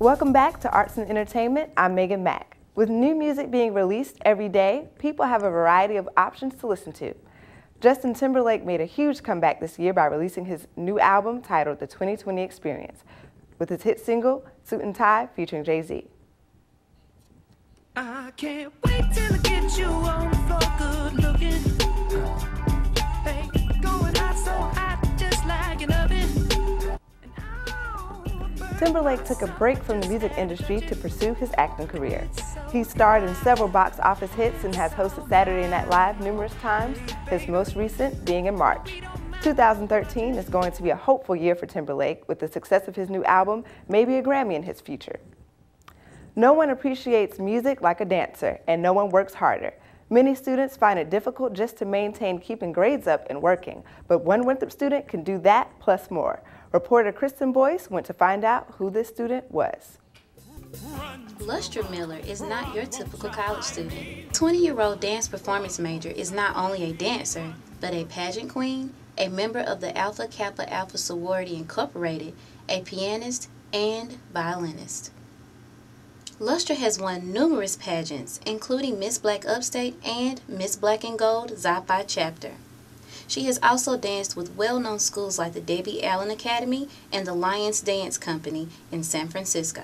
Welcome back to Arts and Entertainment. I'm Megan Mack. With new music being released every day, people have a variety of options to listen to. Justin Timberlake made a huge comeback this year by releasing his new album titled The 2020 Experience, with his hit single, Suit and Tie, featuring Jay-Z. I can't wait till I get you on the floor, good looking. Hey, going hot so hot, just like an oven. Timberlake took a break from the music industry to pursue his acting career. He starred in several box office hits and has hosted Saturday Night Live numerous times, his most recent being in March. 2013 is going to be a hopeful year for Timberlake, with the success of his new album, maybe a Grammy in his future. No one appreciates music like a dancer, and no one works harder. Many students find it difficult just to maintain keeping grades up and working, but one Winthrop student can do that plus more. Reporter Kristen Boyce went to find out who this student was. Lustra Miller is not your typical college student. 20-year-old dance performance major is not only a dancer, but a pageant queen, a member of the Alpha Kappa Alpha Sorority Incorporated, a pianist, and violinist. Lustra has won numerous pageants, including Miss Black Upstate and Miss Black and Gold Xi Phi Chapter. She has also danced with well-known schools like the Debbie Allen Academy and the Lions Dance Company in San Francisco.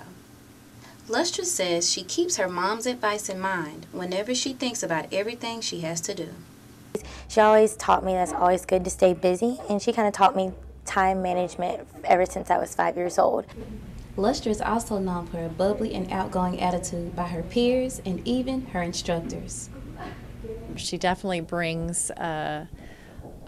Lustra says she keeps her mom's advice in mind whenever she thinks about everything she has to do. She always taught me that it's always good to stay busy, and she kind of taught me time management ever since I was 5 years old. Lustra is also known for a bubbly and outgoing attitude by her peers and even her instructors. She definitely brings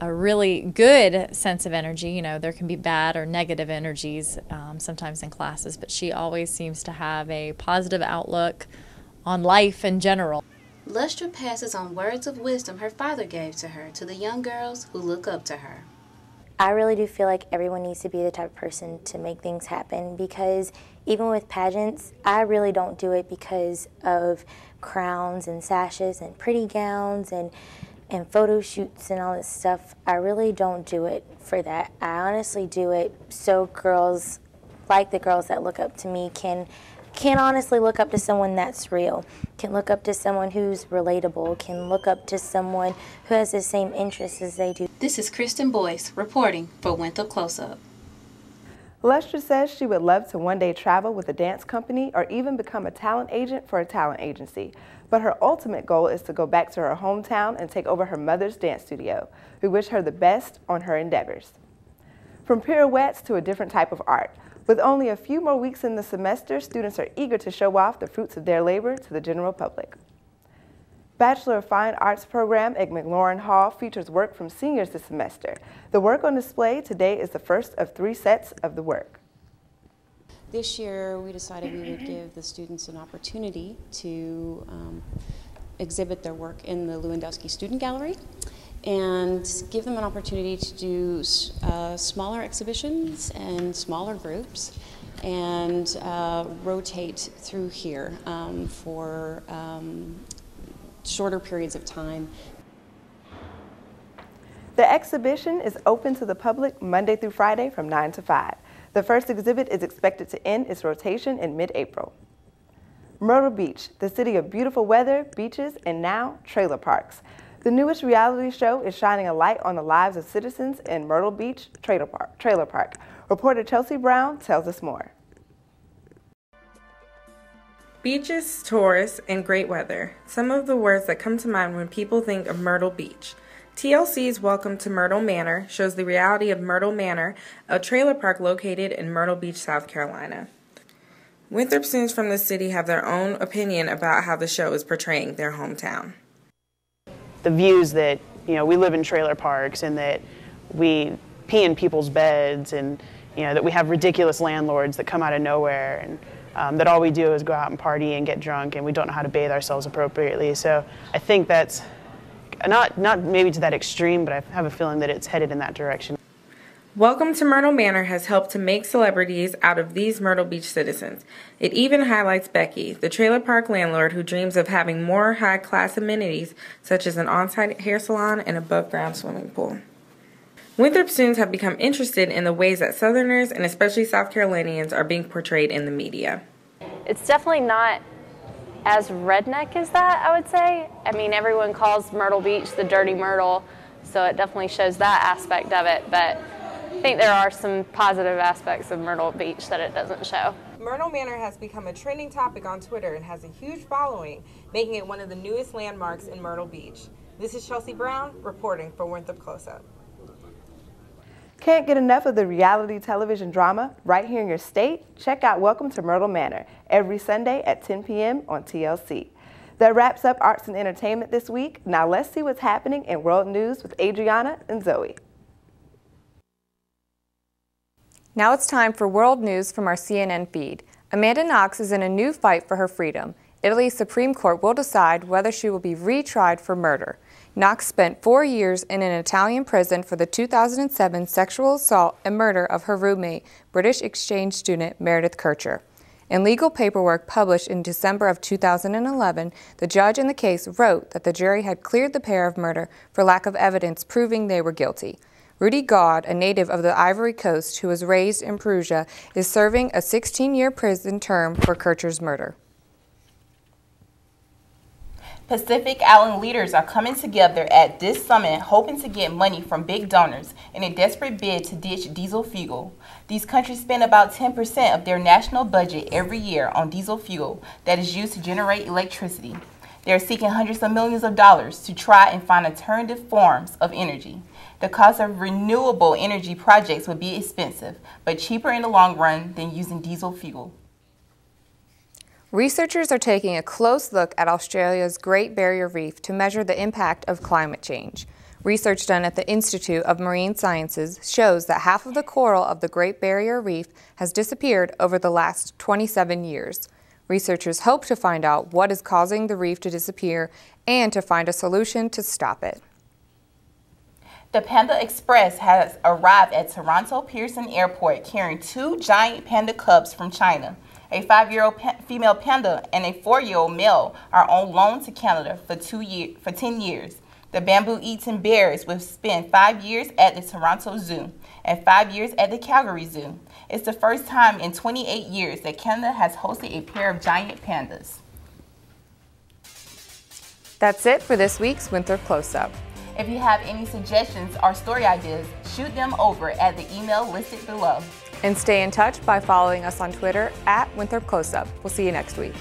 a really good sense of energy. You know, there can be bad or negative energies sometimes in classes, but she always seems to have a positive outlook on life in general. Lustra passes on words of wisdom her father gave to her to the young girls who look up to her. I really do feel like everyone needs to be the type of person to make things happen, because even with pageants, I really don't do it because of crowns and sashes and pretty gowns and photo shoots and all this stuff. I really don't do it for that. I honestly do it so girls, like the girls that look up to me, can honestly look up to someone that's real, can look up to someone who's relatable, can look up to someone who has the same interests as they do. This is Kristen Boyce reporting for Winthrop Close Up. Lustra says she would love to one day travel with a dance company or even become a talent agent for a talent agency. But her ultimate goal is to go back to her hometown and take over her mother's dance studio. We wish her the best on her endeavors. From pirouettes to a different type of art, with only a few more weeks in the semester, students are eager to show off the fruits of their labor to the general public. Bachelor of Fine Arts program at McLaurin Hall features work from seniors this semester. The work on display today is the first of 3 sets of the work. This year we decided we would give the students an opportunity to exhibit their work in the Lewandowski Student Gallery and give them an opportunity to do smaller exhibitions and smaller groups and rotate through here for shorter periods of time. The exhibition is open to the public Monday through Friday from 9 to 5. The first exhibit is expected to end its rotation in mid-April. Myrtle Beach, the city of beautiful weather, beaches, and now trailer parks. The newest reality show is shining a light on the lives of citizens in Myrtle Beach Trailer Park. Reporter Chelsea Brown tells us more. Beaches, tourists, and great weather. Some of the words that come to mind when people think of Myrtle Beach. TLC's Welcome to Myrtle Manor shows the reality of Myrtle Manor, a trailer park located in Myrtle Beach, South Carolina. Winthrop students from the city have their own opinion about how the show is portraying their hometown. The views that, we live in trailer parks and that we pee in people's beds and, that we have ridiculous landlords that come out of nowhere and that all we do is go out and party and get drunk and we don't know how to bathe ourselves appropriately. So I think that's not maybe to that extreme, but I have a feeling that it's headed in that direction. Welcome to Myrtle Manor has helped to make celebrities out of these Myrtle Beach citizens. It even highlights Becky, the trailer park landlord who dreams of having more high-class amenities such as an on-site hair salon and above-ground swimming pool. Winthrop students have become interested in the ways that Southerners and especially South Carolinians are being portrayed in the media. It's definitely not as redneck as that, I would say. I mean, everyone calls Myrtle Beach the Dirty Myrtle, so it definitely shows that aspect of it, but I think there are some positive aspects of Myrtle Beach that it doesn't show. Myrtle Manor has become a trending topic on Twitter and has a huge following, making it one of the newest landmarks in Myrtle Beach. This is Chelsea Brown reporting for Winthrop Close Up. Can't get enough of the reality television drama right here in your state? Check out Welcome to Myrtle Manor every Sunday at 10 p.m. on TLC. That wraps up arts and entertainment this week. Now let's see what's happening in world news with Adriana and Zoe. Now it's time for world news from our CNN feed. Amanda Knox is in a new fight for her freedom. Italy's Supreme Court will decide whether she will be retried for murder. Knox spent 4 years in an Italian prison for the 2007 sexual assault and murder of her roommate, British exchange student Meredith Kercher. In legal paperwork published in December of 2011, the judge in the case wrote that the jury had cleared the pair of murder for lack of evidence proving they were guilty. Rudy God, a native of the Ivory Coast who was raised in Perugia, is serving a 16-year prison term for Kercher's murder. Pacific Island leaders are coming together at this summit hoping to get money from big donors in a desperate bid to ditch diesel fuel. These countries spend about 10% of their national budget every year on diesel fuel that is used to generate electricity. They are seeking hundreds of millions of dollars to try and find alternative forms of energy. The cost of renewable energy projects would be expensive, but cheaper in the long run than using diesel fuel. Researchers are taking a close look at Australia's Great Barrier Reef to measure the impact of climate change. Research done at the Institute of Marine Sciences shows that half of the coral of the Great Barrier Reef has disappeared over the last 27 years. Researchers hope to find out what is causing the reef to disappear and to find a solution to stop it. The Panda Express has arrived at Toronto Pearson Airport carrying 2 giant panda cubs from China. A 5-year-old female panda and a 4-year-old male are on loan to Canada for 10 years. The bamboo-eating bears will spend 5 years at the Toronto Zoo and 5 years at the Calgary Zoo. It's the first time in 28 years that Canada has hosted a pair of giant pandas. That's it for this week's Winthrop Close Up. If you have any suggestions or story ideas, shoot them over at the email listed below. And stay in touch by following us on Twitter at Winthrop Close Up. We'll see you next week.